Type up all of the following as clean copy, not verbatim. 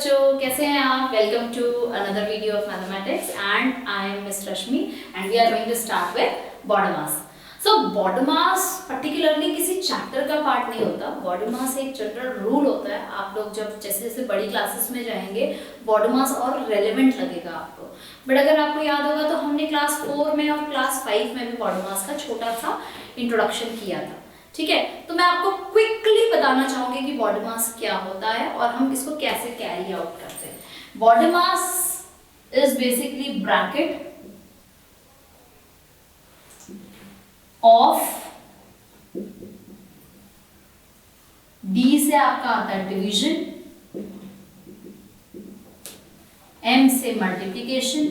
बच्चों, कैसे हैं आप? Welcome to another video of mathematics and I am miss Rashmi and we are going to start with body mass. So body mass particularly किसी chapter का part नहीं होता। Body mass एक जनरल रूल होता है। आप लोग जब जैसे जैसे बड़ी क्लासेस में जाएंगे बॉडी मास और रेलेवेंट लगेगा आपको। बट अगर आपको याद होगा तो हमने क्लास 4 में और क्लास 5 में भी बॉडी मास का छोटा सा इंट्रोडक्शन किया था। ठीक है, तो मैं आपको क्विकली बताना चाहूंगी कि बॉडी मास क्या होता है और हम इसको कैसे कैरी आउट करते हैं। Body mass is basically bracket of D से आपका आता है डिवीजन, एम से मल्टीप्लिकेशन,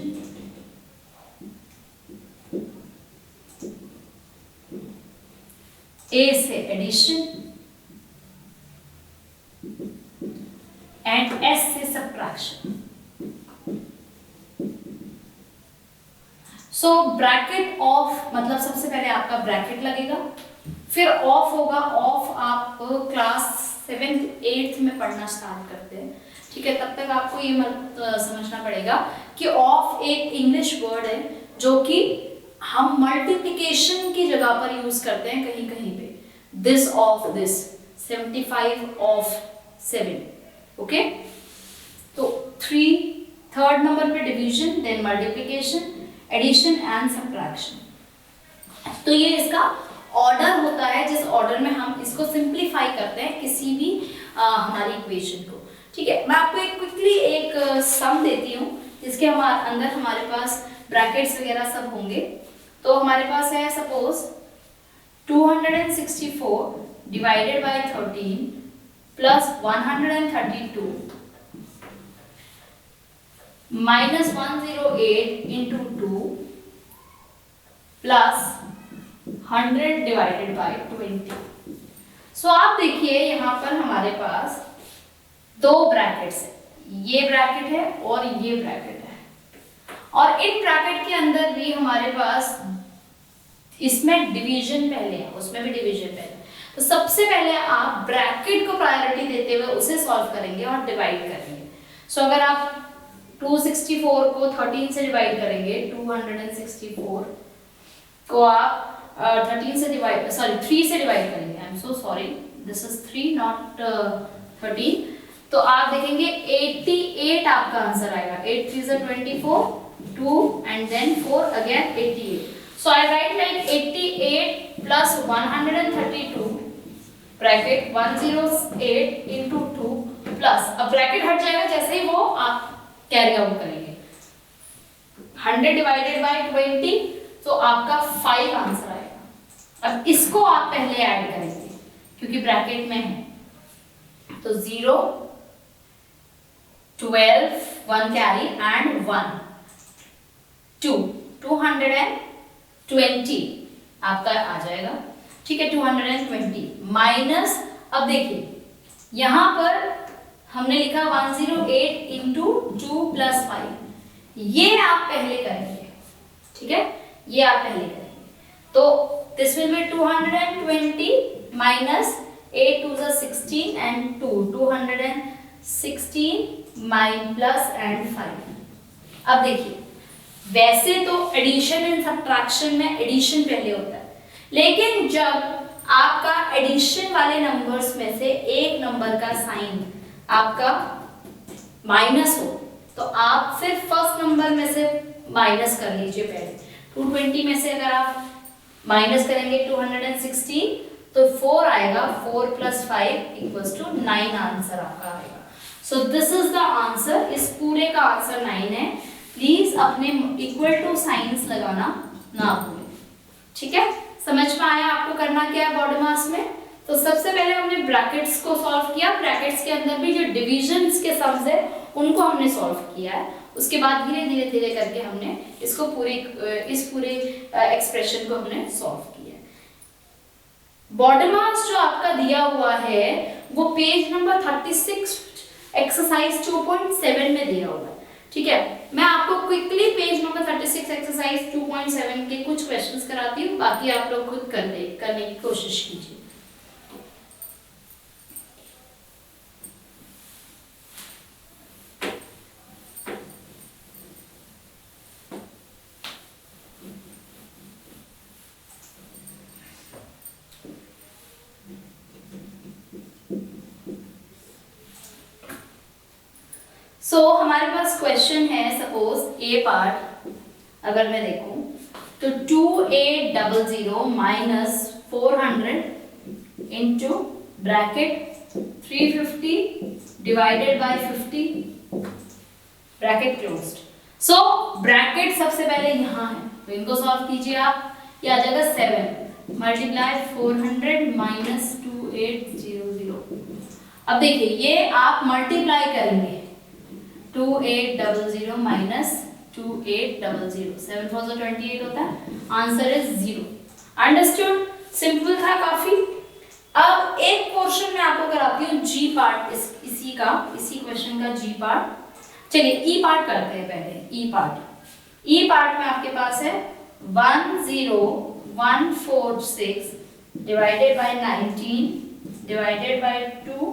ए से एडिशन एंड एस से सब्ट्रैक्शन। सो ब्रैकेट ऑफ मतलब सबसे पहले आपका ब्रैकेट लगेगा, फिर ऑफ होगा। ऑफ आप क्लास 7th 8th में पढ़ना स्टार्ट करते हैं। ठीक है, तब तक आपको ये समझना पड़ेगा कि ऑफ एक इंग्लिश वर्ड है जो कि हम मल्टीप्लिकेशन की जगह पर यूज करते हैं कहीं कहीं पे। This of this, 75 of 7। Okay, तो 3rd नंबर पे division, then multiplication, addition and subtraction. तो ये इसका ऑर्डर होता है जिस ऑर्डर में हम इसको सिंप्लीफाई करते हैं किसी भी हमारी इक्वेशन को। ठीक है, मैं आपको एक क्विकली एक सम देती हूँ जिसके अंदर हमारे पास ब्रैकेट्स वगैरह सब होंगे। तो हमारे पास है suppose 264 divided by 13 plus 132 minus 108 into 2 plus 100 divided by 20। सो आप देखिए यहाँ पर हमारे पास दो ब्रैकेट्स है, ये ब्रैकेट है और ये ब्रैकेट है, और इन ब्रैकेट के अंदर भी हमारे पास इसमें डिवीजन पहले है, उसमें भी डिवीजन पहले। तो सबसे पहले आप ब्रैकेट को प्रायोरिटी देते हुए उसे सॉल्व करेंगे और डिवाइड करेंगे। सो अगर आप 264 को 13 से डिवाइड करेंगे, 264 को आप 13 से डिवाइड 3 से डिवाइड करेंगे। I am so sorry, this is 3 not 13। तो आप देखेंगे 88 आपका आंसर आएगा। 8 3 से 24, 2 and then 4 again 88. So I write like 88 plus 132 bracket 108 into 2 plus, अब ब्रैकेट हट जाएगा जैसे ही वो आप कैरी आउट करेंगे। 100 डिवाइडेड बाय 20, तो आपका 5 आंसर आएगा। अब इसको आप पहले ऐड करेंगे क्योंकि ब्रैकेट में है, तो 0 12 1 कैरी एंड 1 2 220 आपका आ जाएगा। ठीक है, 220 माइनस, अब देखिए यहां पर हमने लिखा 108 इंटू 2 प्लस 5, ये आप पहले करेंगे। ठीक है, ये आप पहले करेंगे। तो this will be 220 minus 8 2 16 and 2 216 mine plus and 5। अब देखिए वैसे तो एडिशन एंड सब्ट्रैक्शन में एडिशन पहले होता है, लेकिन जब आपका एडिशन वाले नंबर्स में से एक नंबर का साइन आपका माइनस हो तो आप फिर फर्स्ट नंबर में से माइनस कर लीजिए पहले। 220 में से अगर आप माइनस करेंगे 216 तो 4 आएगा, 4 प्लस 5 इक्वल्स टू 9 आंसर आपका आएगा। So this is the answer. इस पूरे का आंसर 9 है। प्लीज अपने इक्वल टू साइंस लगाना ना भूलें। ठीक है, समझ में आया आपको करना क्या है बॉडी मास में? तो सबसे पहले हमने ब्रैकेट्स को सॉल्व किया। ब्रैकेट्स के अंदर भी जो डिविजन्स के सम्स है उनको हमने सॉल्व किया है। उसके बाद धीरे धीरे धीरे करके हमने इसको इस पूरे एक्सप्रेशन को हमने सॉल्व किया। बॉडी मास जो आपका दिया हुआ है वो पेज नंबर 36 एक्सरसाइज 2.7 में दिया हुआ है। ठीक है, मैं आपको क्विकली पेज नंबर 36 एक्सरसाइज 2.7 के कुछ क्वेश्चंस कराती हूँ, बाकी आप लोग खुद करने की कोशिश कीजिए। हमारे पास क्वेश्चन है, सपोज ए पार्ट अगर मैं देखूं तो 2800 minus 400 into bracket 350 divided by 50 bracket closed. So bracket सबसे पहले यहाँ है तो इनको सॉल्व कीजिए आप। ये आ जाएगा 7 मल्टीप्लाई 400 माइनस 2800। अब देखिए ये आप मल्टीप्लाई करेंगे 2800 माइनस 2800, 7 4 जो 28 होता है, आंसर इज 0। अंडरस्टूड? सिंपल था काफी। अब एक पोर्शन में आपको कराती हूँ जी पार्ट, इसी क्वेश्चन का जी पार्ट। चलिए ई पार्ट करते हैं पहले। ई पार्ट में आपके पास है 10146 divided by 19 divided by 2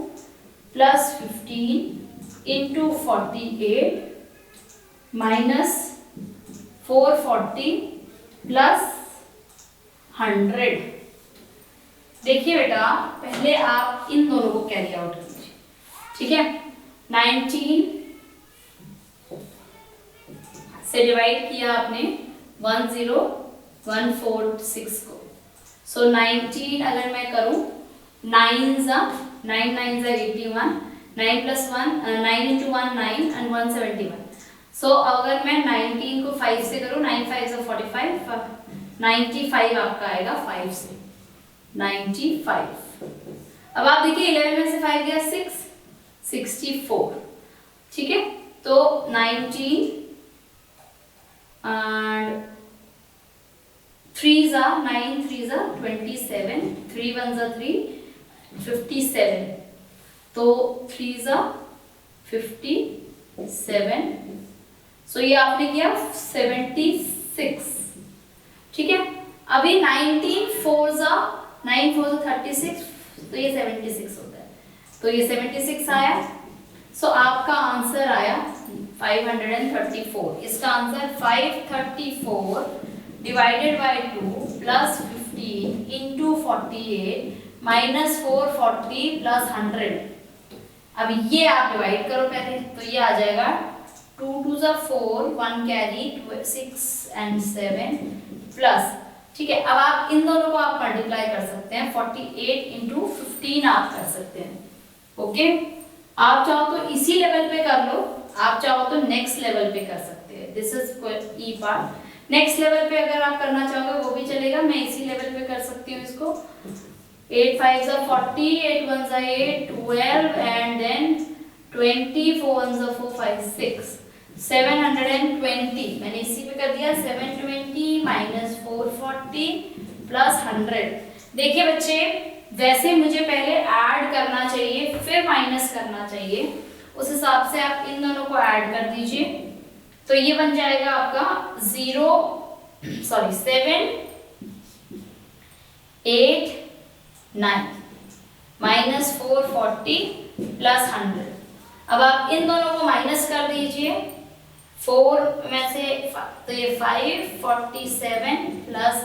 plus 15 into 48 minus 440 plus 100। देखिए बेटा पहले आप इन दोनों को कैरी आउट कीजिए, ठीक है। 19 से डिवाइड किया आपने 10146 को। सो 19 अगर मैं करूं 9 जा 9 9 जा 81, 9 प्लस 1 9 इंटू 1 9 एंड 171। सो अगर मैं 19 को 5 से करूं 9 5 जा 45, 95 आपका आएगा 5 से 95। अब आप देखिए 11 में से 5 गया 6, 64, ठीक है। तो 19 and 3s are 9 3s are 27, 3 1s are 3, 57। तो 3s are 57। सो ये आपने किया 76, ठीक है। अभी 19 4s are 9 4s are 36, तो ये 76 होता है। तो ये 76 आया। सो आपका आंसर आया 534। इसका answer 534 divided by 2 plus 15 into 48 minus 440 plus 100। अब ये आप डिवाइड करो पहले, तो ये आ जाएगा 2 2 जा 4, 1 कैरी 6 एंड 7 प्लस, ठीक है। अब आप इन दोनों को आप मल्टीप्लाई कर सकते हैं, 48 इंटू 15 आप कर सकते हैं, ओके। आप चाहो तो इसी लेवल पे कर लो, आप चाहो तो नेक्स्ट लेवल पे कर सकते हैं। This is E part. Next level पे अगर आप करना चाहोगे वो भी चलेगा, मैं इसी लेवल पे कर सकती हूँ इसको। 8 5 जा 40, 8 1 जा 8 12 एंड देन 20, 4 1 जा 4 5 6 720। मैंने इसी पे कर दिया 720 माइनस 440 प्लस 100। देखिए बच्चे वैसे मुझे पहले ऐड करना चाहिए फिर माइनस करना चाहिए, उस हिसाब से आप इन दोनों को ऐड कर दीजिए। तो ये बन जाएगा आपका 7 8 9 माइनस 440 प्लस 100। अब आप इन दोनों को माइनस कर दीजिए 4 में से, तो ये 547 plus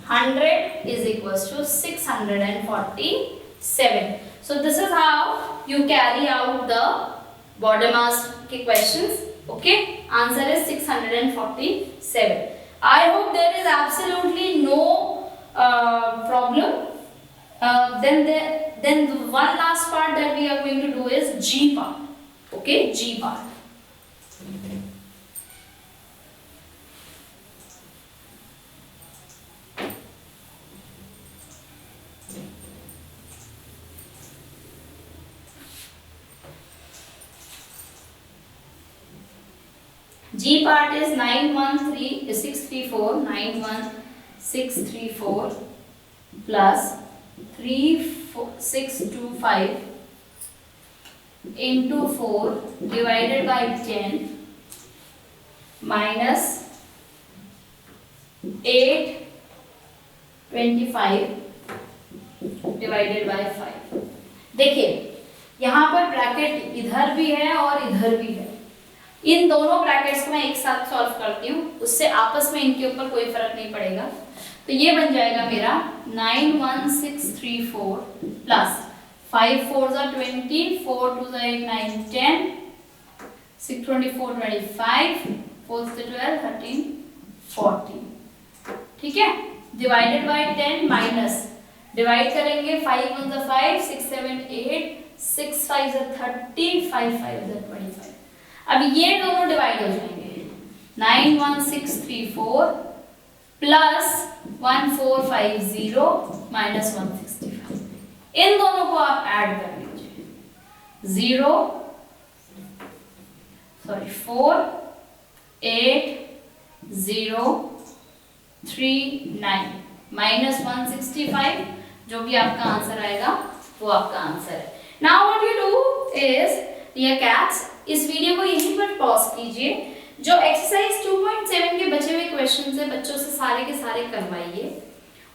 100 is equals to 647. So this is how you carry out the border mass के questions. Okay, answer is 647. I hope there is absolutely no problem. Then the one last part that we are going to do is G part. Okay, G part. G part is 91634 plus 3625 into 4 divided by 10 minus 825 divided by 5। देखिए यहाँ पर bracket इधर भी है और इधर भी है। इन दोनों ब्रैकेट्स को मैं एक साथ सॉल्व करती हूँ, उससे आपस में इनके ऊपर कोई फर्क नहीं पड़ेगा। तो ये बन जाएगा मेरा 91634 प्लस 5 4 जा 20, 4 2 जा 8 9 10 6 24 25, 4 से 12 13 14, ठीक है। डिवाइडेड बाय 10 माइनस, डिवाइड करेंगे 5 1 ज़ा 5, 6 7 8, 6 5 ज़ा 30, 5 5 ज़ा 25। अब ये दोनों डिवाइड हो जाएंगे, 9 1 6 3 4 प्लस 1 4 5 0 माइनस 165। इन दोनों को आप ऐड कर लीजिए, 0 सॉरी 4 8 0 3 9 माइनस 165, जो भी आपका आंसर आएगा वो आपका आंसर है। Now what you do is, dear cats, इस वीडियो को यहीं पर पॉज कीजिए। जो एक्सरसाइज 2.7 के बचे हुए क्वेश्चंस है बच्चों से सारे के सारे करवाइए,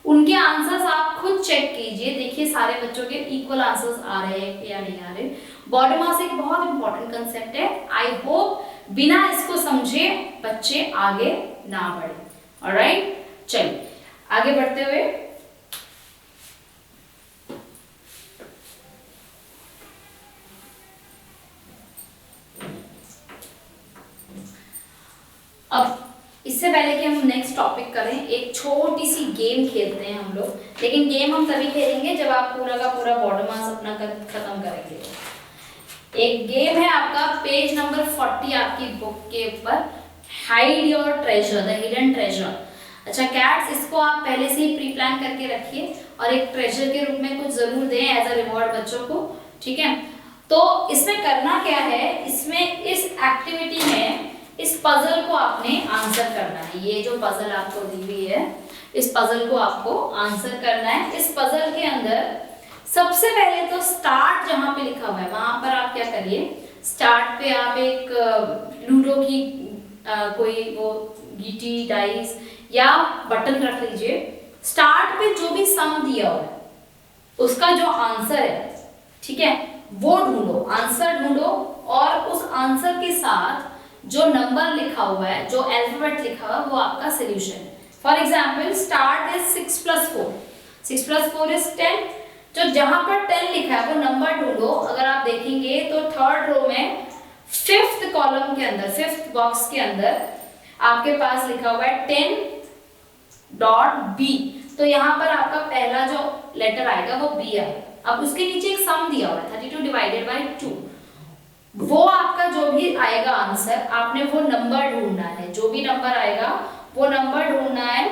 उनके आंसर्स आप खुद चेक कीजिए, देखिए सारे बच्चों के इक्वल आंसर्स आ रहे हैं या नहीं आ रहे। बॉडी मास एक बहुत इंपॉर्टेंट कंसेप्ट है। आई होप बिना इसको समझे बच्चे आगे ना बढ़े। ऑलराइट, चलिए आगे बढ़ते हुए अब इससे पहले कि हम नेक्स्ट टॉपिक करें, एक छोटी सी गेम खेलते हैं हम लोग, लेकिन गेम हम तभी खेलेंगे जब आप पूरा का पूरा बॉडी मास अपना खत्म करेंगे। एक गेम है आपका पेज नंबर 40 आपकी बुक के ऊपर, hide your treasure, the hidden treasure. अच्छा कैट्स, इसको आप पहले से ही प्री प्लान करके रखिए और एक ट्रेजर के रूप में कुछ जरूर दें एज अ रिवॉर्ड बच्चों को, ठीक है। तो इसमें करना क्या है, इसमें इस एक्टिविटी में इस पजल को आपने आंसर करना है। ये जो पजल आपको दी हुई है, इस पजल को आपको आंसर करना है। इस पजल के अंदर सबसे पहले तो स्टार्ट जहां पे लिखा हुआ है वहां पर आप क्या करिए, स्टार्ट पे आप एक लूडो की कोई वो गीटी डाइस या बटन रख लीजिए। स्टार्ट पे जो भी सम दिया हुआ है उसका जो आंसर है, ठीक है, वो ढूंढो, आंसर ढूंढो और उस आंसर के साथ जो नंबर लिखा हुआ है, जो अल्फाबेट लिखा हुआ है, वो आपका सॉल्यूशन है। For example start is 6 + 4, 6 + 4 is 10। जो जहां पर 10 लिखा है वो नंबर ढूंढो। अगर आप देखेंगे तो थर्ड रो में 5th कॉलम के अंदर, 5th बॉक्स के अंदर आपके पास लिखा हुआ है 10.b। तो यहाँ पर आपका पहला जो लेटर आएगा वो b आएगा। अब उसके नीचे एक सम दिया हुआ है 32 डिवाइडेड बाय 2, वो आपका जो भी आएगा आंसर, आपने वो नंबर ढूंढना है। जो भी नंबर आएगा वो नंबर ढूंढना है।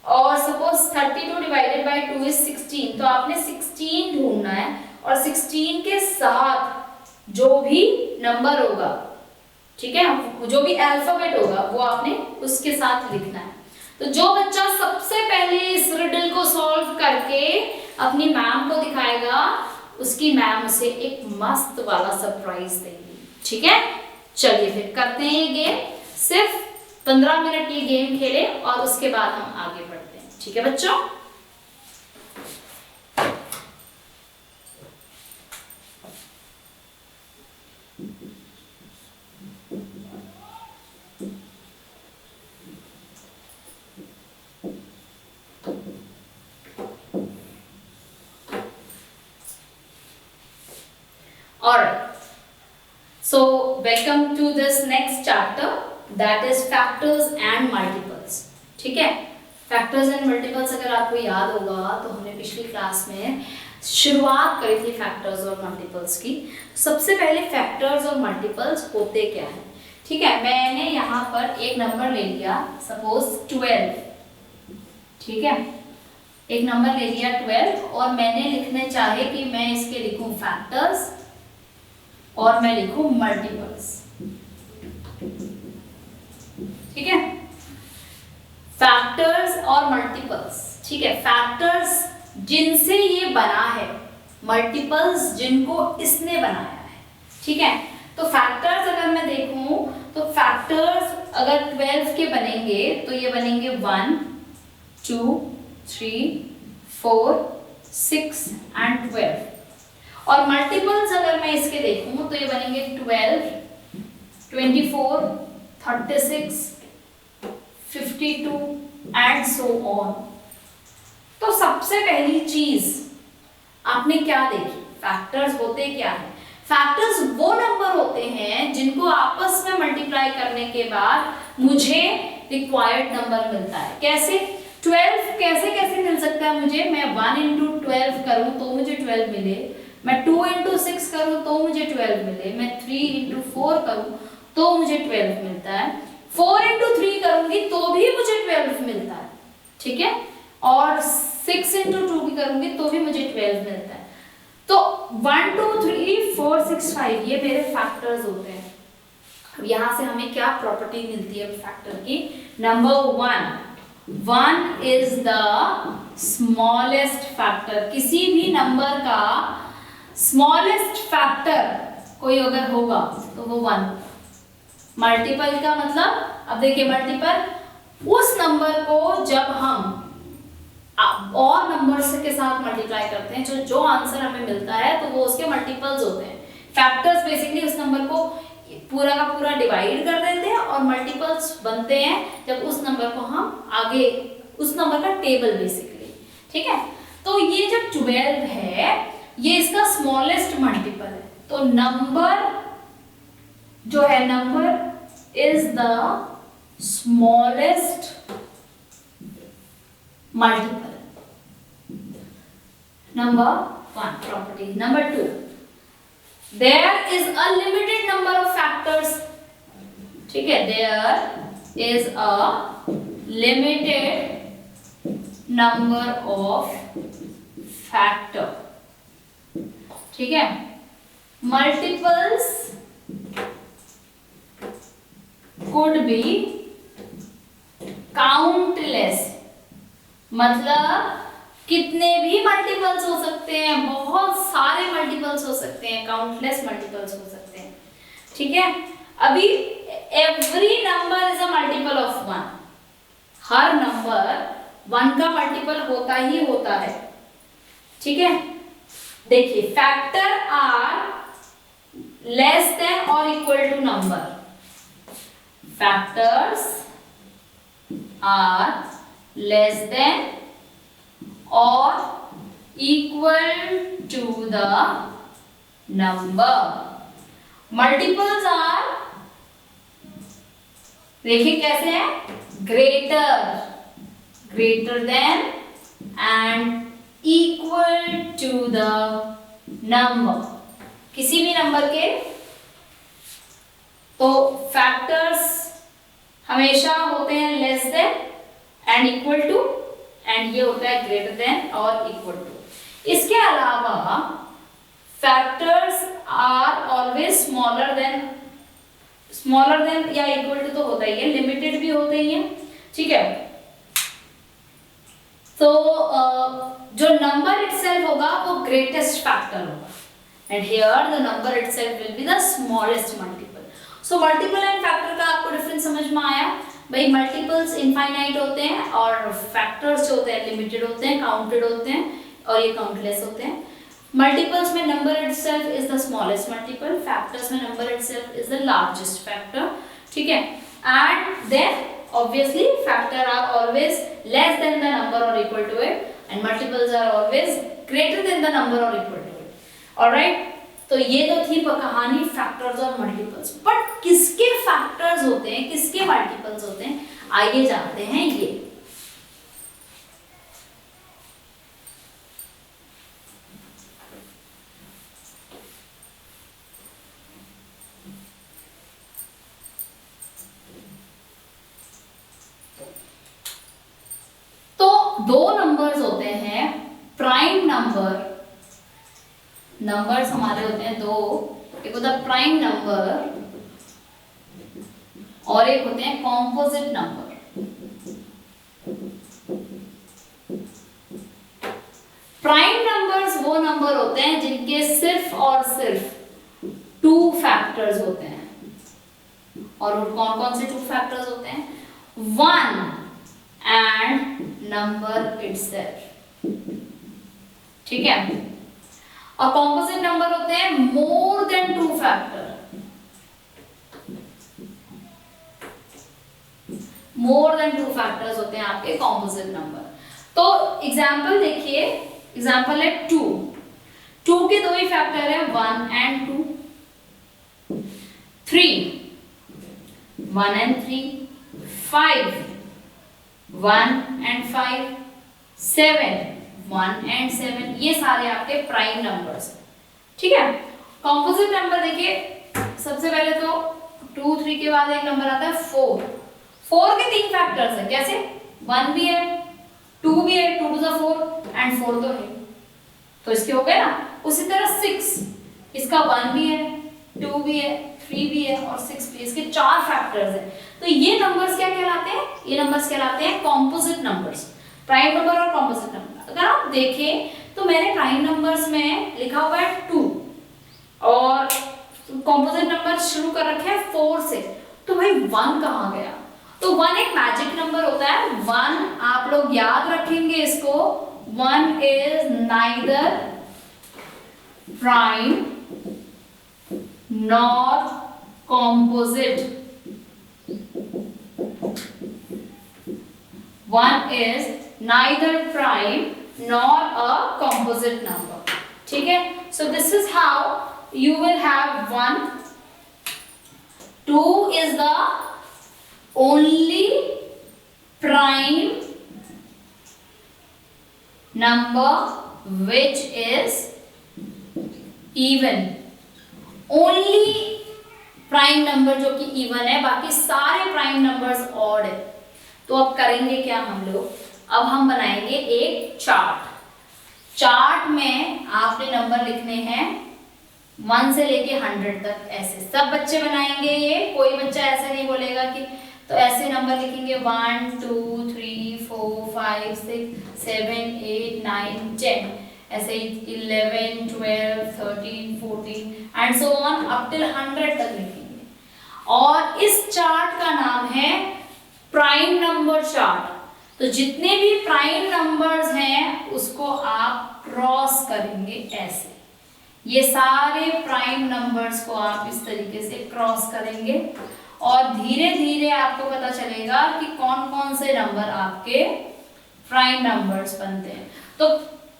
और सपोज 32 डिवाइडेड बाय 2 इज 16, तो आपने 16 ढूंढना है और 16 के साथ जो भी नंबर होगा, ठीक है, जो भी अल्फाबेट होगा वो आपने उसके साथ लिखना है। तो जो बच्चा सबसे पहले इस रिडल को सॉल्व करके अपनी मैम को दिखाएगा, उसकी मैम उसे एक मस्त वाला सरप्राइज देगी, ठीक है। चलिए फिर करते हैं ये गेम, सिर्फ 15 मिनट ये गेम खेले और उसके बाद हम आगे बढ़ते हैं, ठीक है बच्चों। Alright, so welcome to this next chapter, that is factors and multiples, ठीक है। factors and multiples अगर आपको याद होगा तो हमने पिछली क्लास में शुरुआत करी थी factors और multiples की। सबसे पहले factors और multiples होते क्या है, ठीक है। मैंने यहाँ पर एक नंबर ले लिया, सपोज 12, ठीक है, एक नंबर ले लिया 12 और मैंने लिखने चाहे कि मैं इसके लिखूं factors और मैं लिखूं मल्टीपल्स, ठीक है। फैक्टर्स और मल्टीपल्स, ठीक है। फैक्टर्स जिनसे ये बना है, मल्टीपल्स जिनको इसने बनाया है, ठीक है। तो फैक्टर्स अगर मैं देखूं तो फैक्टर्स अगर 12 के बनेंगे तो ये बनेंगे 1 2 3 4 6 एंड 12। और मल्टीपल्स अगर मैं इसके देखूं तो ये बनेंगे 12 24 36 52 एंड सो ऑन। तो सबसे पहली चीज आपने क्या देखी, फैक्टर्स होते क्या है। फैक्टर्स वो नंबर होते हैं जिनको आपस में मल्टीप्लाई करने के बाद मुझे रिक्वायर्ड नंबर मिलता है। कैसे? 12 कैसे कैसे मिल सकता है मुझे? मैं 1 इंटू 12 करूँ तो मुझे 12 मिले, मैं 2 इंटू 6 करूँ तो मुझे 12 मिले, मैं 3 इंटू 4 करूँ तो मुझे 12 मिलता है, 4 इंटू 3 करूंगी तो भी मुझे 12 मिलता है, ठीक है, और 6 इंटू 2 भी करूंगी तो भी मुझे 12 मिलता है। तो 1 2 3 4 6 5 ये मेरे फैक्टर्स होते हैं। अब यहां से हमें क्या प्रॉपर्टी मिलती है फैक्टर की? Number 1 is the smallest factor. किसी भी नंबर का स्मॉलेस्ट फैक्टर कोई अगर होगा तो वो 1। मल्टीपल का मतलब, अब देखिए मल्टीपल उस नंबर को जब हम और नंबर्स के साथ मल्टीप्लाई करते हैं, जो आंसर हमें मिलता है तो वो उसके मल्टीपल्स होते हैं। फैक्टर्स बेसिकली उस नंबर को पूरा का पूरा डिवाइड कर देते हैं और मल्टीपल्स बनते हैं जब उस नंबर को हम आगे, उस नंबर का टेबल बेसिकली, ठीक है। तो ये जो 12 है ये इसका स्मॉलेस्ट मल्टीपल है। तो नंबर जो है, number is the smallest multiple. Number 1 property. Number 2, there is a limited number of factors, ठीक है, there is a limited number of factor, ठीक है। multiples could be countless, मतलब कितने भी मल्टीपल्स हो सकते हैं, बहुत सारे मल्टीपल्स हो सकते हैं, काउंटलेस मल्टीपल्स हो सकते हैं, ठीक है। अभी every number is a multiple of 1, her number 1 का मल्टीपल होता ही होता है, ठीक है। देखिए फैक्टर आर लेस देन और equal to number, factors are less than or equal to the number. Multiples are, देखिए कैसे है, greater than and equal to the number, किसी भी नंबर के। तो फैक्टर्स हमेशा होते हैं less than and equal to, and ये होता है ग्रेटर देन और इक्वल टू। इसके अलावा factors are always smaller than या इक्वल टू तो होता ही है, लिमिटेड भी होते ही है, ठीक है। तो जो नंबर इटसेल्फ होगा वो ग्रेटेस्ट फैक्टर होगा, and here the number itself will be the smallest multiple. So multiple and factor का आपको डिफरेंस समझ में आया? भाई मल्टीपल्स इनफाइनाइट होते हैं और फैक्टर्स जो होते हैं लिमिटेड होते हैं, काउंटेड होते हैं, और ये काउंटलेस होते हैं। मल्टीपल्स में number itself is the smallest multiple, factors में number itself is the largest factor, ठीक है। And then obviously factor are always less than the number और equal to it, and multiples are always greater than the number और equal to it. Alright, तो ये तो थी कहानी factors और मल्टीपल्स। बट किसके फैक्टर्स होते हैं, किसके मल्टीपल्स होते हैं, आइए जानते हैं ये। तो दो नंबर्स होते हैं प्राइम नंबर, नंबर्स हमारे होते हैं दो, एक होता है प्राइम नंबर और एक होते हैं कॉम्पोजिट नंबर। प्राइम नंबर्स वो नंबर होते हैं जिनके सिर्फ और सिर्फ 2 फैक्टर्स होते हैं, और वो कौन कौन से 2 फैक्टर्स होते हैं? 1 एंड नंबर इटसेल्फ, ठीक है। और कॉम्पोजिट नंबर होते हैं more than 2 factor, more than 2 factors होते हैं आपके कॉम्पोजिट नंबर। तो एग्जांपल देखिए, एग्जांपल है 2 के 2 ही फैक्टर है 1 and 2, 3 1 and 3, 5 1 and 5, 7 1 and 7, ये सारे आपके प्राइम नंबर्स। ठीक है, कॉम्पोजिट नंबर देखिए, सबसे पहले तो 2 3 के बाद एक नंबर आता है 4। 4 के 3 फैक्टर्स है, कैसे? 1 भी है, 2 भी है, 2 to the 4 and 4 तो है, तो इसके हो गए ना। उसी तरह 6, इसका 1 भी है, 2 भी है, 3 भी है और 6 भी है, इसके 4 फैक्टर्स हैं। तो ये नंबर्स क्या कहलाते हैं? ये नंबर्स कहलाते हैं कॉम्पोजिट नंबर्स, प्राइम नंबर और कॉम्पोजिट नंबर। अगर आप देखें तो मैंने प्राइम नंबर्स में लिखा हुआ है 2 और कॉम्पोजिट नंबर शुरू कर रखे हैं 4 से, तो भाई 1 कहाँ गया? तो 1 एक मैजिक नंबर होता है। 1 आप लोग याद रखेंगे इसको, 1 is neither prime nor composite. 1 is neither prime nor a composite number. ठीक है, so this is how you will have 1. 2 is the only prime number which is even. Only prime number जो कि इवन है, बाकी सारे prime numbers odd है। तो अब करेंगे क्या हम लोग? अब हम बनाएंगे एक चार्ट। चार्ट में आपने नंबर लिखने हैं 1 से लेके 100 तक, ऐसे सब बच्चे बनाएंगे। ये कोई बच्चा ऐसे नहीं बोलेगा कि, तो ऐसे नंबर लिखेंगे 1 2 3 4 5 6 7 8 9 10, ऐसे 11 12 13 14 and so on up till 100 तक लिखेंगे। और इस चार्ट का नाम है प्राइम नंबर चार्ट। तो जितने भी प्राइम नंबर्स हैं उसको आप क्रॉस करेंगे ऐसे, ये सारे प्राइम नंबर्स को आप इस तरीके से क्रॉस करेंगे और धीरे धीरे आपको पता चलेगा कि कौन कौन से नंबर आपके प्राइम नंबर्स बनते हैं। तो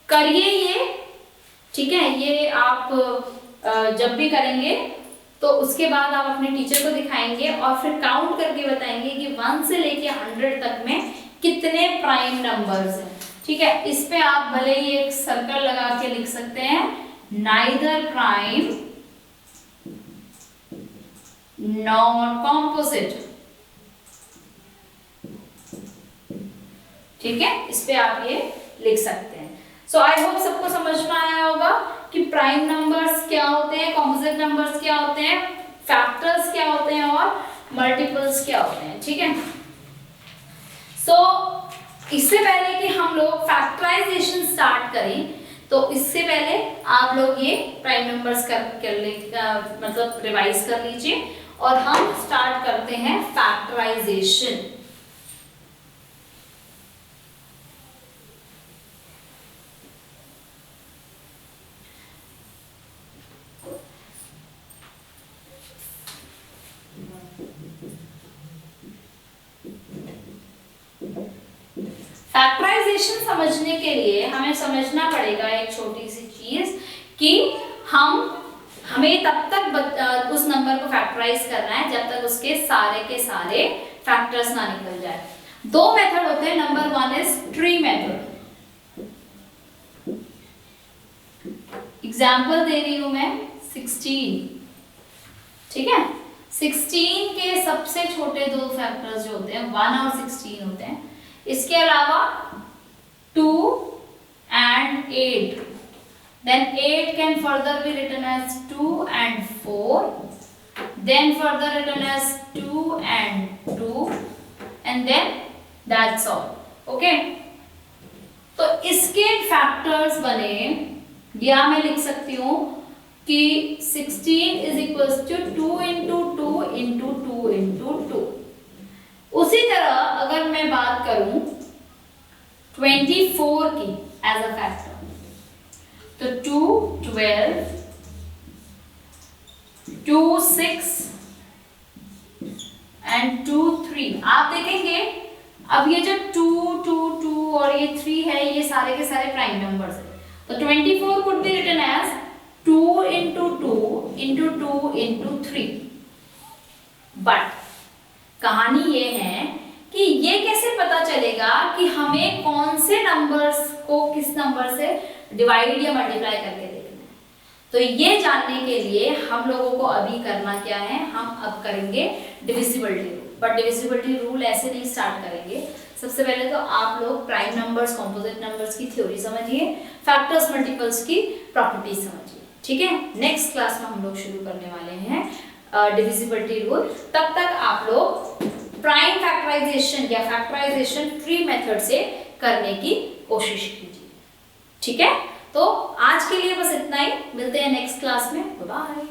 करिए ये, ठीक है, ये आप जब भी करेंगे तो उसके बाद आप अपने टीचर को दिखाएंगे और फिर काउंट करके बताएंगे कि 1 से लेके 100 तक में कितने प्राइम नंबर्स हैं। ठीक है, इस पे आप भले ही एक सर्कल लगा के लिख सकते हैं, नाइदर प्राइम नॉर कॉम्पोजिट। ठीक है, इस पे आप ये लिख सकते हैं। सो आई होप सबको समझ में आया होगा कि प्राइम नंबर्स क्या होते हैं, कॉम्पोजिट नंबर्स क्या होते हैं, फैक्टर्स क्या होते हैं और मल्टीपल्स क्या होते हैं। ठीक है, सो इससे पहले कि हम लोग फैक्टराइजेशन स्टार्ट करें, तो इससे पहले आप लोग ये प्राइम नंबर्स मतलब रिवाइज कर लीजिए और हम स्टार्ट करते हैं फैक्टराइजेशन। फैक्टराइजेशन समझने के लिए हमें समझना पड़ेगा एक छोटी सी चीज कि हमें तब तक उस नंबर को फैक्टराइज करना है जब तक उसके सारे फैक्टर्स ना निकल जाए। 2 मेथड होते हैं। Number 1 is tree method. Example दे रही हूं मैं 16। ठीक है, 16 के सबसे छोटे 2 फैक्टर्स जो होते हैं 1 और 16 होते हैं। इसके अलावा 2 and 8, then 8 can further be written as 2 and 4, then further written as 2 and 2, and then that's all. Okay, तो इसके फैक्टर्स बने, या मैं लिख सकती हूँ कि 16 is equals to 2 into 2 into 2 into 2। उसी तरह अगर मैं बात करूं 24 की एज अ फैक्टर, तो 2 12, 2 6 एंड 2 3। आप देखेंगे अब ये जो 2 2 2 और ये 3 है, ये सारे के सारे प्राइम नंबर्स है। तो 24 could be written as 2 into 2 into 2 into 3। But कहानी ये है कि ये कैसे पता चलेगा कि हमें कौन से नंबर्स को किस नंबर से डिवाइड या मल्टीप्लाई करके देखना है। तो ये जानने के लिए हम लोगों को अभी करना क्या है, हम अब करेंगे divisibility rule. But divisibility rule ऐसे नहीं स्टार्ट करेंगे। सबसे पहले तो आप लोग प्राइम नंबर्स, कॉम्पोजिट नंबर्स की थ्योरी समझिए, फैक्टर्स मल्टीपल्स की प्रॉपर्टीज समझिए, ठीक है। नेक्स्ट क्लास में हम लोग शुरू करने वाले हैं डिविजिबिलिटी रूल। तब तक आप लोग प्राइम फैक्टराइजेशन या फैक्टराइजेशन ट्री मेथड से करने की कोशिश कीजिए, ठीक है। तो आज के लिए बस इतना ही, मिलते हैं नेक्स्ट क्लास में, बाय बाय।